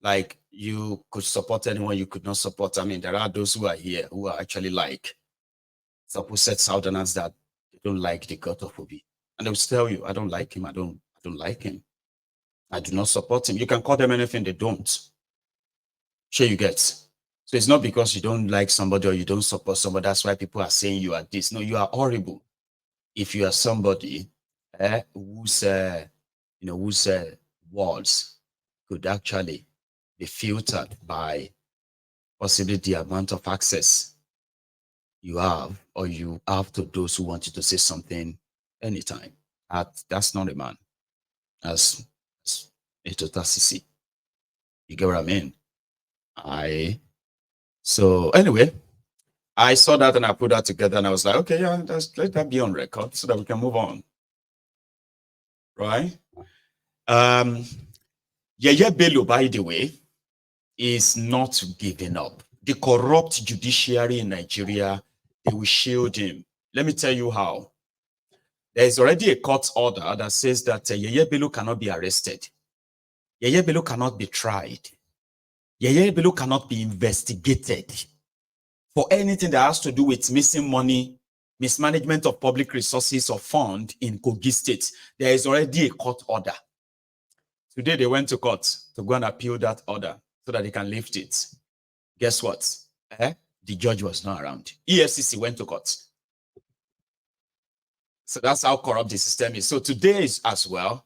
Like you could support anyone, you could not support. I mean, there are those who are here who are actually like supposed Southerners that they don't like the God of Obi. And they'll tell you, I don't like him, I don't like him. I do not support him. You can call them anything, they don't. Sure, you get. So it's not because you don't like somebody or you don't support somebody, that's why people are saying you are this. No, you are horrible. If you are somebody whose words could actually be filtered by possibly the amount of access you have or you have to those who want you to say something anytime. That's not a man. That's a total CC. You get what I mean? So anyway, I saw that and I put that together and I was like, okay, yeah, let that be on record so that we can move on. Right? Yeye Bello, by the way, is not giving up. The corrupt judiciary in Nigeria, they will shield him. Let me tell you how. There is already a court order that says that Yeye Bello cannot be arrested. Yeye Bello cannot be tried. Yeye Bello cannot be investigated for anything that has to do with missing money, mismanagement of public resources or fund in Kogi State. There is already a court order. Today they went to court to go and appeal that order so that they can lift it. Guess what? The judge was not around. EFCC went to court. So that's how corrupt the system is. So today is as well,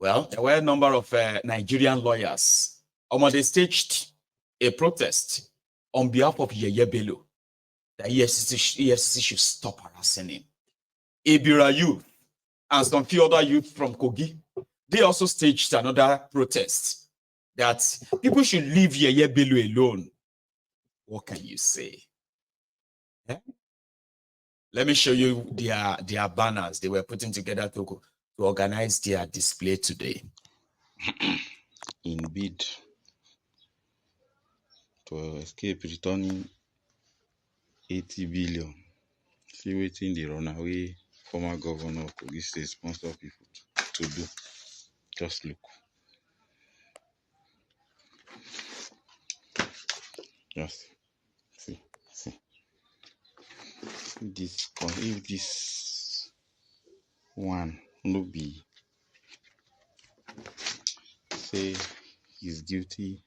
there were a number of Nigerian lawyers. They staged a protest on behalf of Yeye Bello. The EFCC should stop harassing him. Ibira youth and some few other youth from Kogi, they also staged another protest that people should leave Yeye Bello alone. What can you say? Yeah? Let me show you their banners they were putting together to organize their display today. In bid to escape returning 80 billion. See waiting the runaway former governor of Kogi State sponsor people to do. Just look. Just see. If this one no be say he's guilty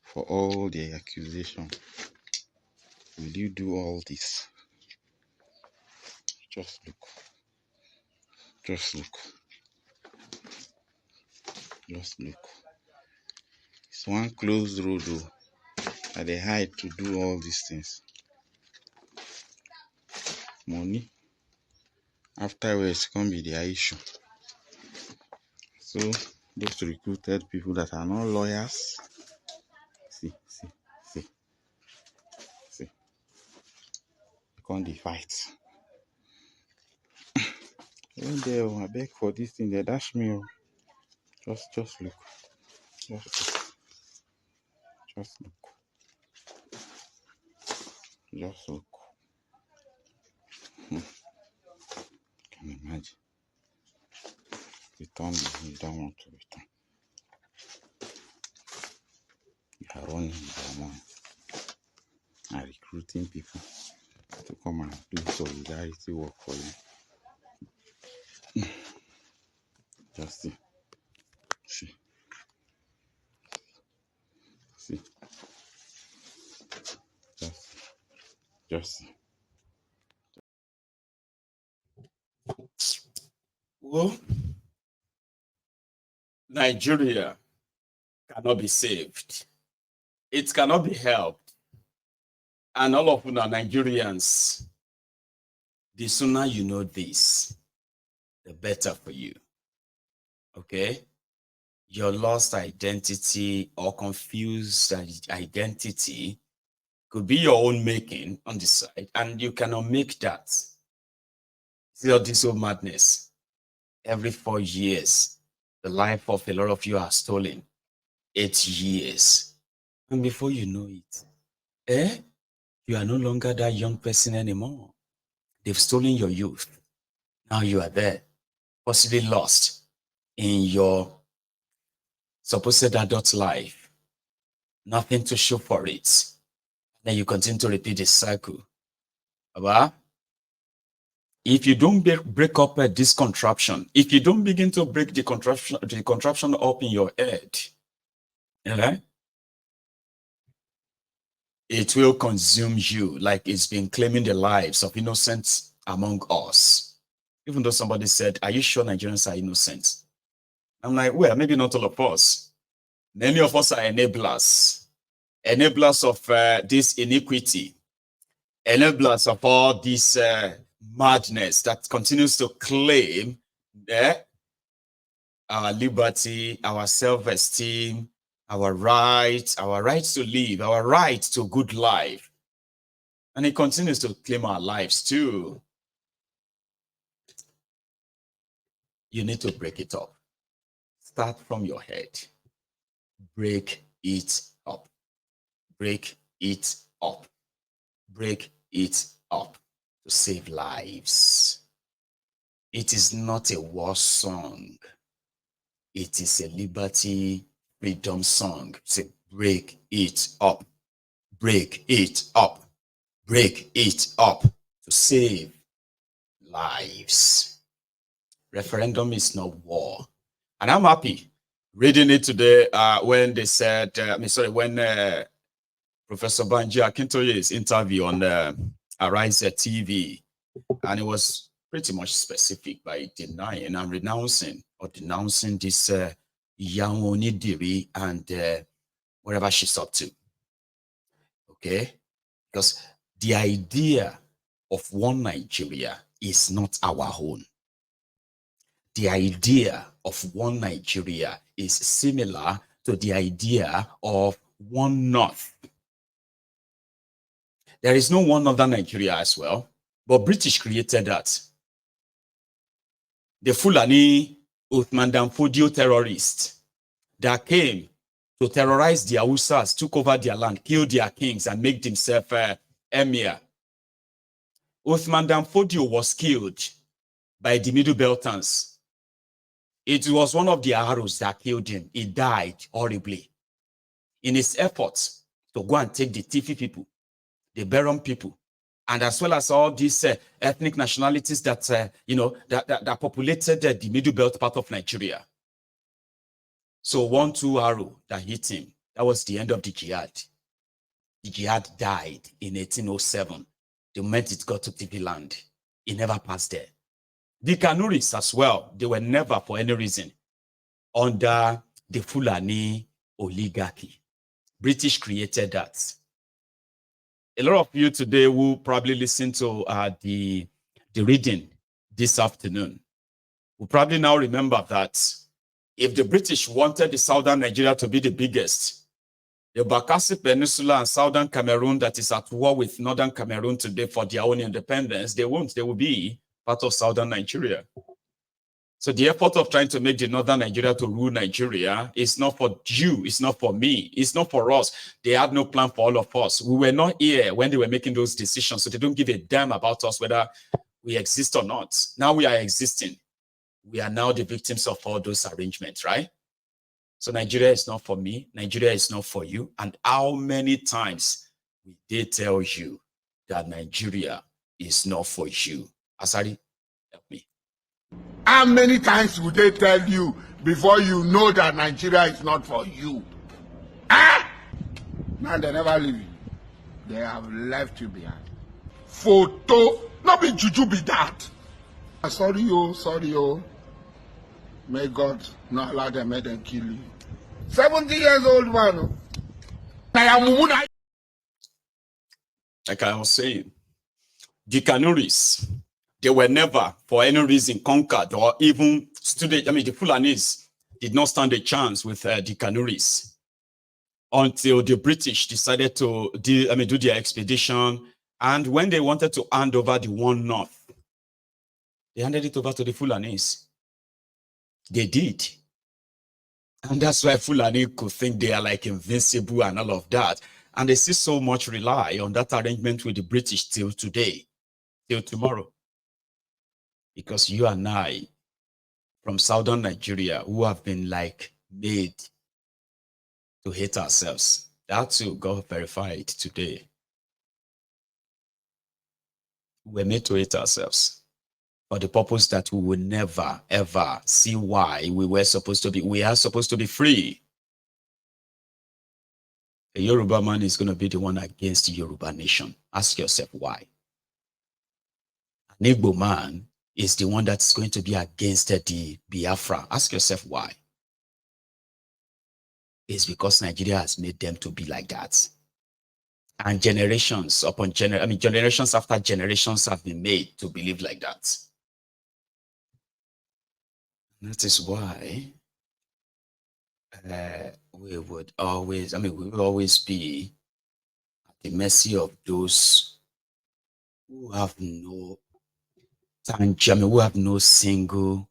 for all the accusation, will you do all this? Just look. It's one closed road though, and they hide to do all these things. Money afterwards can be their issue. So those recruited people that are not lawyers, see, they can't fight. When they I beg for this thing, they dash me. Just look. Just look. Can imagine. Return, you don't want to return. You are running your money and recruiting people to come and do solidarity work for you. Just see. Just see. Well, Nigeria cannot be saved. It cannot be helped. And all of you are Nigerians. The sooner you know this, the better for you. Okay? Your lost identity or confused identity could be your own making on the side, and you cannot make that. See all this old madness. Every 4 years, the life of a lot of you are stolen. 8 years. And before you know it, you are no longer that young person anymore. They've stolen your youth. Now you are there, possibly lost in your supposed adult life. nothing to show for it. Then you continue to repeat the cycle. But if you don't break up this contraption, if you don't begin to break the contraption up in your head, it will consume you like it's been claiming the lives of innocents among us. Even though somebody said, are you sure Nigerians are innocent? I'm like, well, maybe not all of us. Many of us are enablers of this iniquity, enablers of all this madness that continues to claim our liberty, our self-esteem, our rights to live, our right to good life. And it continues to claim our lives too. You need to break it up. Start from your head. Break it up. Break it up. Break it up to save lives. It is not a war song. It is a liberty, freedom song. Say, break it up. Break it up. Break it up to save lives. Referendum is not war. And I'm happy reading it today when they said, when Professor Banji Akintoye's interview on Arise TV, and it was pretty much specific by denying and denouncing this Yawoni Diri and whatever she's up to. Okay? Because the idea of one Nigeria is not our own. The idea of one Nigeria is similar to the idea of one North. There is no one other Nigeria as well, but British created that. The Fulani Uthman Dan Fodio terrorists that came to terrorize the Hausas, took over their land, killed their kings, and made himself emir. Uthman Dan Fodio was killed by the Middle Beltans. It was one of the arrows that killed him. He died horribly in his efforts to go and take the Tifi people, the Beron people, and as well as all these ethnic nationalities that that populated the Middle Belt part of Nigeria. So 1-2 arrow that hit him. That was the end of the jihad. The jihad died in 1807. The moment it got to Tifi land, it never passed there. The Kanuris as well, they were never for any reason under the Fulani oligarchy. British created that. A lot of you today will probably listen to the reading this afternoon will probably now remember that if the British wanted the southern Nigeria to be the biggest, the Bakassi Peninsula and southern Cameroon that is at war with northern Cameroon today for their own independence, they won't. They will be part of southern Nigeria. So the effort of trying to make the northern Nigeria to rule Nigeria is not for you, it's not for me, it's not for us. They had no plan for all of us. We were not here when they were making those decisions, so they don't give a damn about us whether we exist or not. Now we are existing. We are now the victims of all those arrangements, right? So Nigeria is not for me, Nigeria is not for you. And how many times will they tell you that Nigeria is not for you? Asari, help me. How many times would they tell you before you know that Nigeria is not for you? Ah! Now they never leave you. They have left you behind. Photo, not be juju be that. Sorry, oh. May God not allow them, make them kill you. 70 years old man. Like I was saying, the Kanuris, they were never, for any reason, conquered or even stood. The Fulanis did not stand a chance with the Kanuris until the British decided to do their expedition. And when they wanted to hand over the one North, they handed it over to the Fulanis. They did. And that's why Fulani could think they are like invincible and all of that. And they still so much rely on that arrangement with the British till today, till tomorrow. Because you and I, from southern Nigeria, who have been like made to hate ourselves, That too got verified today. We're made to hate ourselves for the purpose that we will never, ever see why we are supposed to be free. A Yoruba man is going to be the one against the Yoruba nation. Ask yourself why. An Igbo man is the one that's going to be against the Biafra. Ask yourself why. It's because Nigeria has made them to be like that. And generations upon generations after generations have been made to believe like that. That is why we would always, we will always be at the mercy of those who have no who have no single,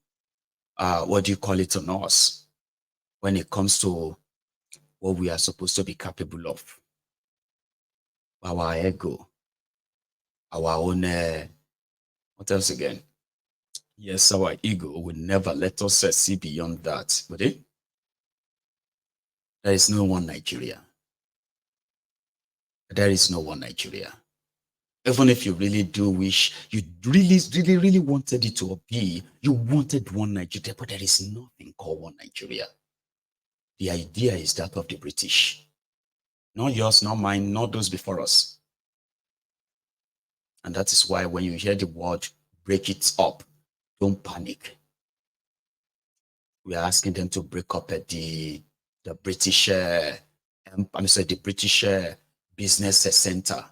what do you call it, on us when it comes to what we are supposed to be capable of. Our ego, our own, what else again? Yes, our ego will never let us see beyond that, would it? There is no one Nigeria. There is no one Nigeria. Even if you really do wish, you really wanted it to be, you wanted one Nigeria, but there is nothing called one Nigeria. The idea is that of the British. Not yours, not mine, not those before us. And that is why when you hear the word break it up, don't panic. We are asking them to break up the British, the British business center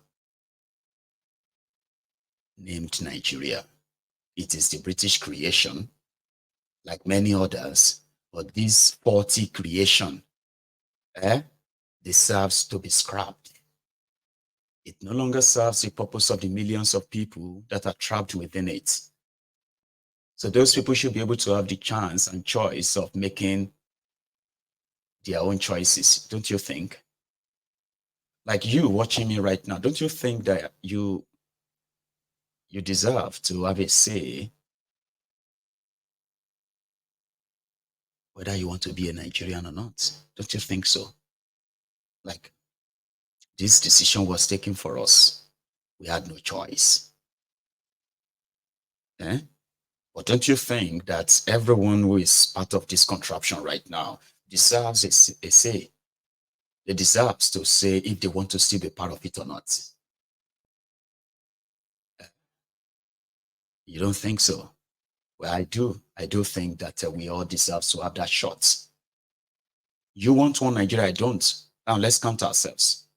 named Nigeria. It is the British creation, like many others, but this faulty creation deserves to be scrapped. It no longer serves the purpose of the millions of people that are trapped within it. So those people should be able to have the chance and choice of making their own choices, don't you think? Like you watching me right now, don't you think that you deserve to have a say whether you want to be a Nigerian or not? Don't you think so? Like, this decision was taken for us. We had no choice. But don't you think that everyone who is part of this contraption right now deserves a say? They deserve to say if they want to still be part of it or not. You don't think so? Well, I do. I do think that we all deserve to have that shot. You want one Nigeria, I don't. Now let's count ourselves.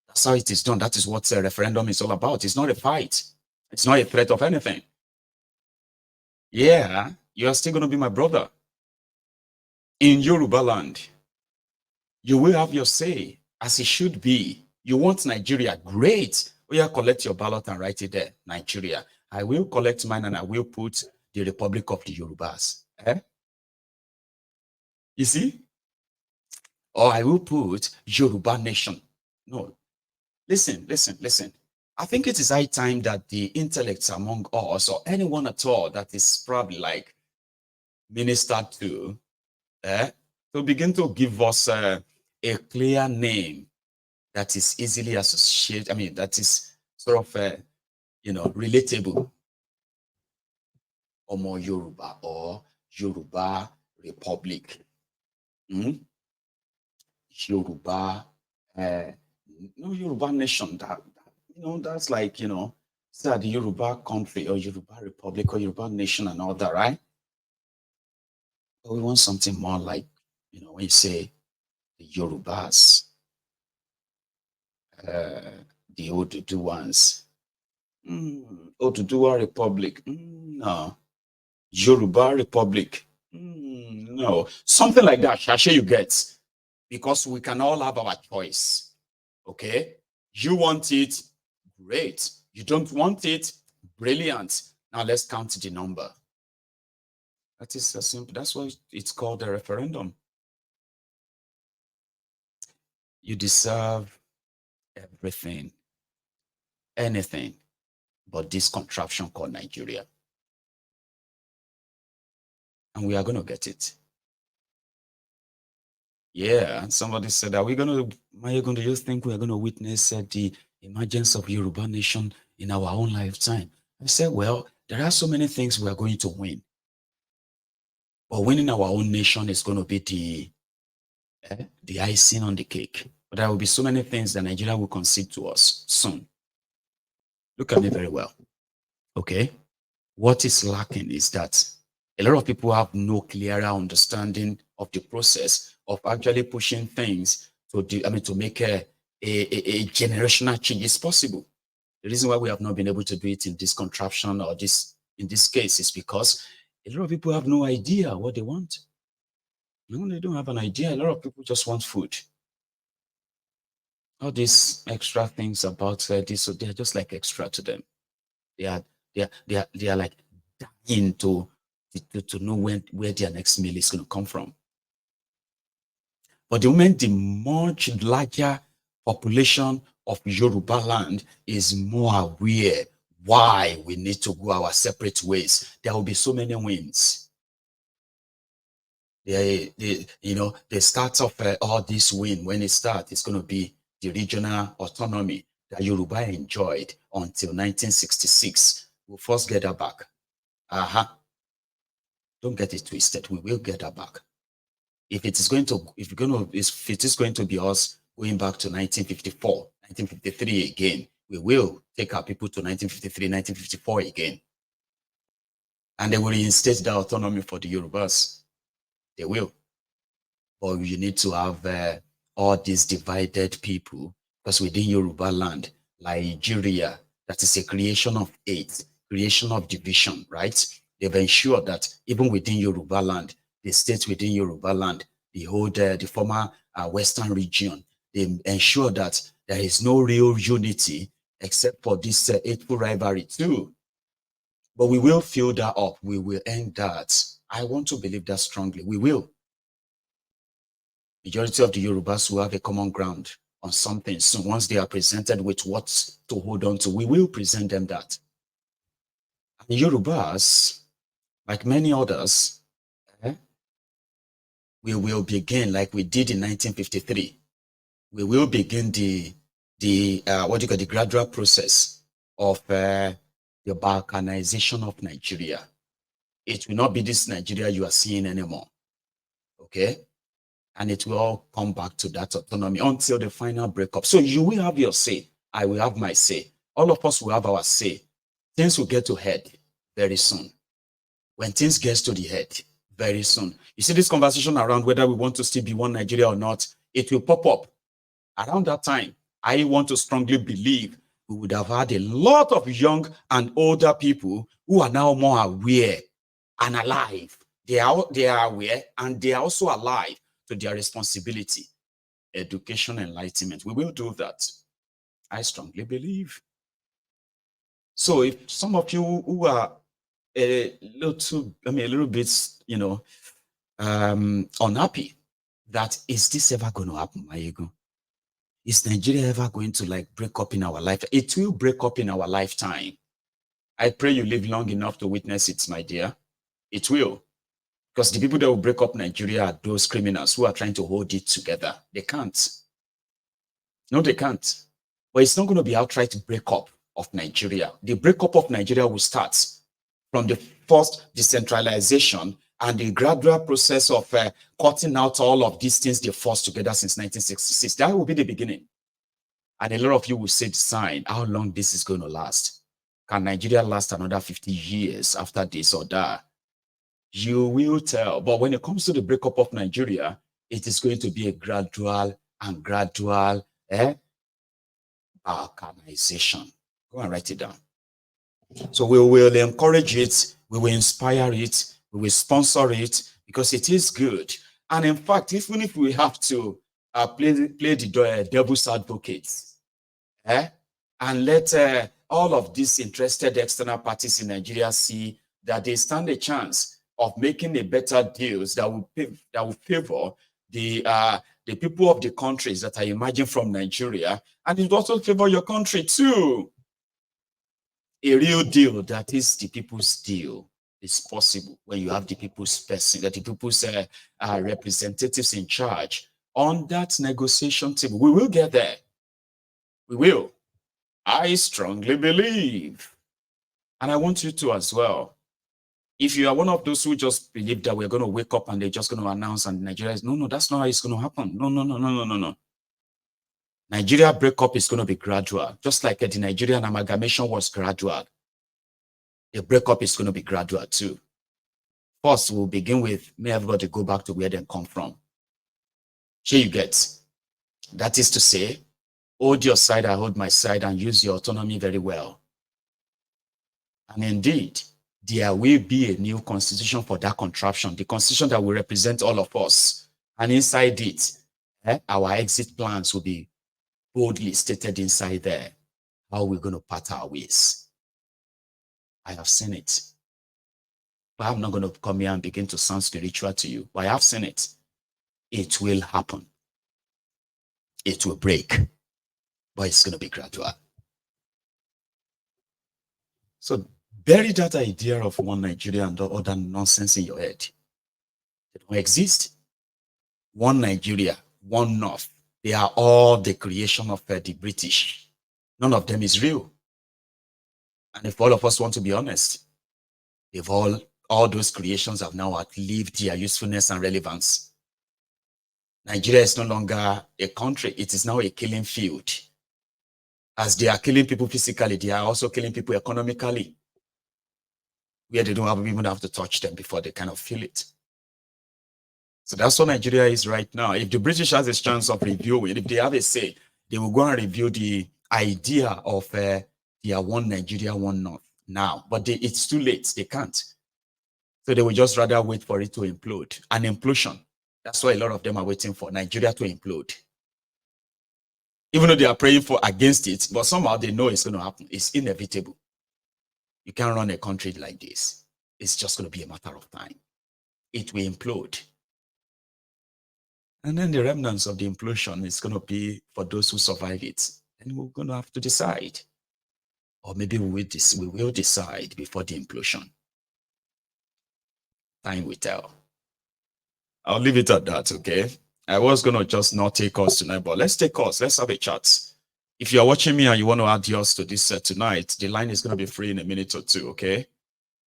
That's how it is done. That is what a referendum is all about. It's not a fight. It's not a threat of anything. Yeah, you are still going to be my brother. In Yoruba land, you will have your say, as it should be. You want Nigeria, great. Oh yeah, collect your ballot and write it there, Nigeria. I will collect mine and I will put the Republic of the Yorubas. You see? Or I will put Yoruba Nation. No, listen. I think it is high time that the intellects among us, or anyone at all that is probably like ministered to begin to give us a clear name that is easily associated, that is sort of, relatable. Omo Yoruba or Yoruba Republic. Yoruba, no Yoruba nation. That's like, say the Yoruba country or Yoruba Republic or Yoruba nation and all that, right? But we want something more like, when you say the Yorubas, the Odudu ones. Oduduwa Republic. No. Yoruba Republic. No. Something like that, Shashe, you get. Because we can all have our choice. Okay? You want it, great. You don't want it, brilliant. Now let's count the number. That is simple. That's why it's called a referendum. You deserve everything, anything, but this contraption called Nigeria. And we are going to get it. Yeah, somebody said, are we going to Mayegun, do you think we're going to witness the emergence of Yoruba nation in our own lifetime? I said, well, there are so many things we are going to win. But winning our own nation is going to be the icing on the cake. But there will be so many things that Nigeria will concede to us soon. Look at me very well. Okay? What is lacking is that a lot of people have no clearer understanding of the process of actually pushing things to make a generational change is possible. The reason why we have not been able to do it in this contraption or in this case is because a lot of people have no idea what they want. No, they don't have an idea. A lot of people just want food. All these extra things about this, so they're just like extra to them. They are like dying to know where their next meal is going to come from. But the moment the much larger population of Yoruba land is more aware why we need to go our separate ways, there will be so many wins. The start of all this win, when it starts, it's going to be the regional autonomy that Yoruba enjoyed until 1966. We'll first get that back. Don't get it twisted. We will get that back. If it is going to be us going back to 1954, 1953 again, we will take our people to 1953, 1954 again. And they will reinstate the autonomy for the Yorubas. They will. But you need to have all these divided people, because within Yoruba land, like Nigeria, that is a creation of hate, creation of division, right? They've ensured that even within Yoruba land, the states within Yoruba land, the former Western region, they ensure that there is no real unity except for this hateful rivalry too. But we will fill that up. We will end that. I want to believe that strongly. We will. Majority of the Yorubas will have a common ground on something. So once they are presented with what to hold on to, we will present them that. And Yorubas, like many others, we will begin like we did in 1953. We will begin the gradual process of the balkanization of Nigeria. It will not be this Nigeria you are seeing anymore. Okay? And it will all come back to that autonomy until the final breakup. So you will have your say. I will have my say. All of us will have our say. Things will get to head very soon. When things get to the head, very soon. You see this conversation around whether we want to still be one Nigeria or not, it will pop up. Around that time, I want to strongly believe we would have had a lot of young and older people who are now more aware and alive. They are aware and they are also alive to their responsibility. Education, enlightenment. We will do that. I strongly believe. So if some of you who are a little bit, unhappy that is this ever going to happen, Mayego? Is Nigeria ever going to break up in our life? It will break up in our lifetime. I pray you live long enough to witness it, my dear. It will. Because the people that will break up Nigeria are those criminals who are trying to hold it together. They can't. No, they can't. But it's not going to be outright breakup of Nigeria. The breakup of Nigeria will start from the first decentralization and the gradual process of cutting out all of these things they forced together since 1966. That will be the beginning. And a lot of you will say, sign, how long this is going to last. Can Nigeria last another 50 years after this or that? You will tell. But when it comes to the breakup of Nigeria, it is going to be a gradual balkanization. Go and write it down. So we will encourage it, we will inspire it, we will sponsor it, because it is good. And in fact, even if we have to play the devil's advocate, and let all of these interested external parties in Nigeria see that they stand a chance of making a better deals that will favor the people of the countries that are emerging from Nigeria, and it will also favor your country too. A real deal that is the people's deal is possible when you have the people's person, that the people's representatives in charge on that negotiation table. We will get there. We will. I strongly believe. And I want you to as well. If you are one of those who just believe that we're going to wake up and they're just going to announce and Nigeria is, no, that's not how it's going to happen. No. Nigeria breakup is going to be gradual. Just like the Nigerian amalgamation was gradual. The breakup is going to be gradual too. First, we'll begin with, may everybody go back to where they come from. Here you get. That is to say, hold your side, I hold my side, and use your autonomy very well. And indeed, there will be a new constitution for that contraption, the constitution that will represent all of us. And inside it, our exit plans will be boldly stated inside there, how we're going to part our ways. I have seen it. But I'm not going to come here and begin to sound spiritual to you, but I have seen it. It will happen. It will break, but it's going to be gradual. So bury that idea of one Nigeria and all that nonsense in your head. They don't exist. One Nigeria, one North. They are all the creation of the British. None of them is real. And if all of us want to be honest, they've all those creations have now outlived their usefulness and relevance. Nigeria is no longer a country. It is now a killing field. As they are killing people physically, they are also killing people economically, where they don't even have to touch them before they kind of feel it. So that's what Nigeria is right now. If the British has a chance of reviewing, if they have a say, they will go and review the idea of their one Nigeria, one North now. But it's too late. They can't. So they will just rather wait for it to implode. An implosion. That's why a lot of them are waiting for Nigeria to implode. Even though they are praying against it, but somehow they know it's going to happen. It's inevitable. You can't run a country like this. It's just going to be a matter of time. It will implode. And then the remnants of the implosion is going to be for those who survive it. And we're going to have to decide. Or maybe we will decide before the implosion. Time will tell. I'll leave it at that, okay? I was going to just not take calls tonight, but let's take calls. Let's have a chat. If you're watching me and you want to add yours to this set tonight, the line is going to be free in a minute or two, okay?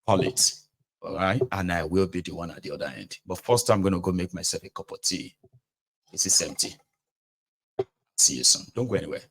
Call it, all right? And I will be the one at the other end. But first, I'm going to go make myself a cup of tea. This is empty. See you soon. Don't go anywhere.